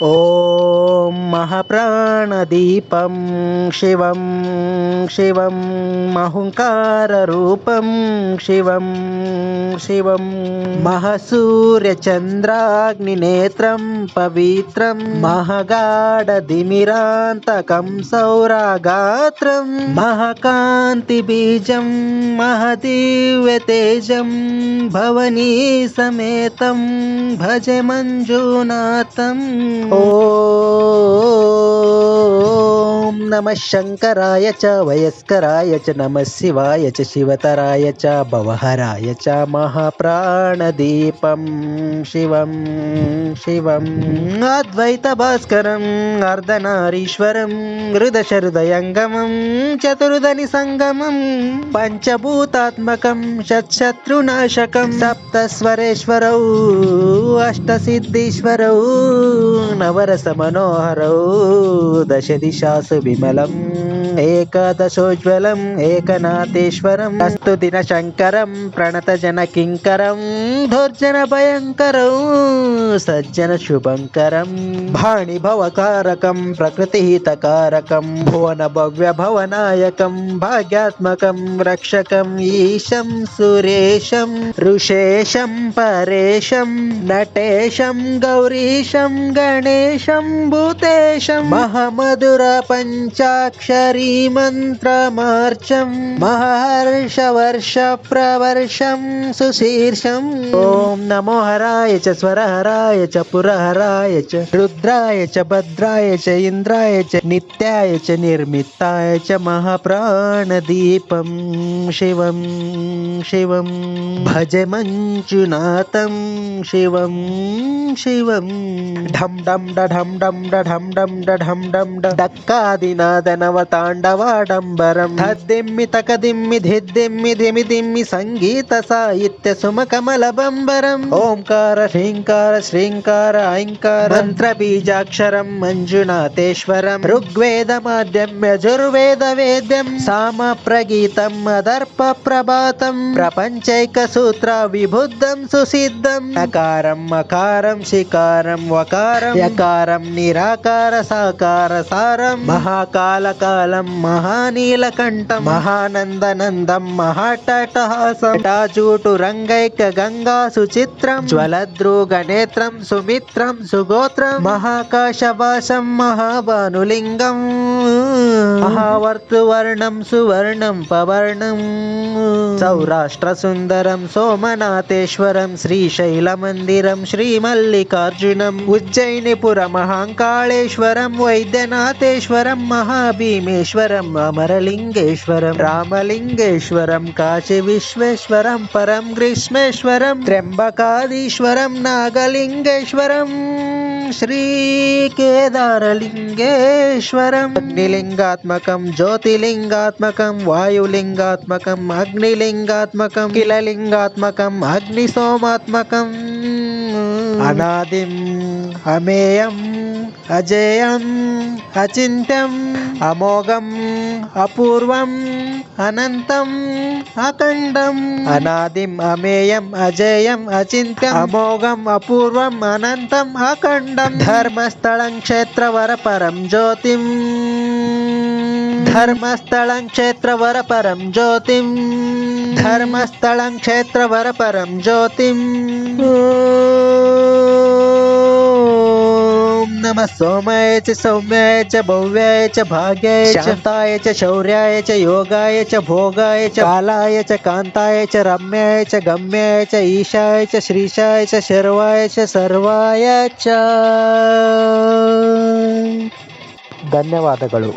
ॐ महाप्राणदीपं शिवं शिवं महुङ्काररूपं शिवं शिवं महसूर्यचन्द्राग्निनेत्रं पवित्रं महगाढतिमिरान्तकं सौरगात्रं महकान्तिबीजं महदिव्यतेजं भवनी समेतं भजे मञ्जुनाथम्। ॐ नमः शङ्कराय च वयस्कराय च नमः शिवाय च शिवतराय च भवहराय च महाप्राणदीपं शिवं शिवं अद्वैतभास्करम् अर्धनारीश्वरं हृदयशहृदयङ्गमं चतुर्धनिसङ्गमं पञ्चभूतात्मकं षट्शत्रुनाशकं सप्तस्वरेश्वरौ अष्टसिद्धीश्वरौ नवरसमनोहरौ दशदिशासु विमलम् एकादशोज्ज्वलम् एकनाथेश्वरम् स्तुतिनशङ्करं प्रणतजनकिङ्करं धुर्जनभयङ्करौ सज्जनशुभङ्करं भाणिभवकारकं प्रकृतिहितकारकं भुवनभव्यभवनायकं भाग्यात्मकं रक्षकम् ईशं सुरेशं ऋषेशं परेशं नटेशं गौरीशं गणेशं भूतेशं महामधुर पञ्चाक्षरी मन्त्रमार्चं महर्षवर्षप्रवर्षं सुशीर्षं ॐ नमो हराय च स्वरहराय च पुरहराय च रुद्राय च भद्राय च इन्द्राय च नित्याय च निर्मिताय च महाप्राणदीपं शिवं शिवं भजे मञ्जुनाथं शिवं शिवं ढं डं डढं डं डढं डं डढं डं डक्कादिनादनवताण्डवाडम्बरं धद्दिम्मि तकदिम्मि धिद्दिम्मि धिमि दिम्मि संगीत साहित्य सुमकमलबम्बरम् ओंकार ह्रींकार श्रींकार ऐंकार मन्त्रबीजाक्षरं मञ्जुनाथेश्वरं ऋग्वेदमाद्यम्य यजुर्वेदवेद्यं सामप्रगीतम् अदर्पप्रभातं प्रपञ्चैकसूत्र विबुद्धं सुसिद्धं नकारं मकारं शिकारं वकारं यकारं निराकार साकार सारं महाकालकालं महानीलकण्ठं महानन्दनन्दं महाट्टहासं जटाजूटुरङ्गैकगङ्गा सुचित्रं ज्वलद्रुगनेत्रं सुमित्रं सुगोत्रं महाकाशवासं महाभानुलिङ्गं महावर्तुवर्णं सुवर्णं पवर्णं सौराष्ट्रसुन्दरं सोमनाथेश्वरं श्रीशैलमन्दिरं श्रीमल्लिकार्जुनम् उज्जयिनीपुरमहाङ्काळेश्वरं वैद्यनाथेश्वरं महाभीमेश्वरं अमरलिङ्गेश्वरं रामलिङ्गेश्वरं काशीविश्वेश्वरं परं ग्रीष्मेश्वरं त्र्यम्बकाधीश्वरं नागलिङ्गेश्वरं श्रीकेदारलिङ्गेश्वरम् अग्निलिङ्गात्मकं ज्योतिलिङ्गात्मकं वायुलिङ्गात्मकम् अग्निलिङ्गात्मकं किललिङ्गात्मकम् अग्निसोमात्मकम् अनादिम् अमेयम् अजेयम् अचिन्त्यम् अमोघम् अपूर्वम् अनन्तम् अखण्डम् अनादिम् अमेयम् अजेयम् अचिन्त्यम् अमोघम् अपूर्वम् अनन्तम् अखण्डम् धर्मस्थलं क्षेत्रवरपरं ज्योतिम् धर्मस्थलं क्षेत्रवरपरं ज्योतिम् धर्मस्थलं क्षेत्रवरपरं ज्योतिम् नमः सोमाय च सौम्याय च भव्याय च भाग्याय च शान्ताय च शौर्याय च योगाय च भोगाय च कालाय च कान्ताय च रम्याय च गम्याय च ईशाय च श्रीशाय च शर्वाय च सर्वाय च ಧನ್ಯವಾದಗಳು.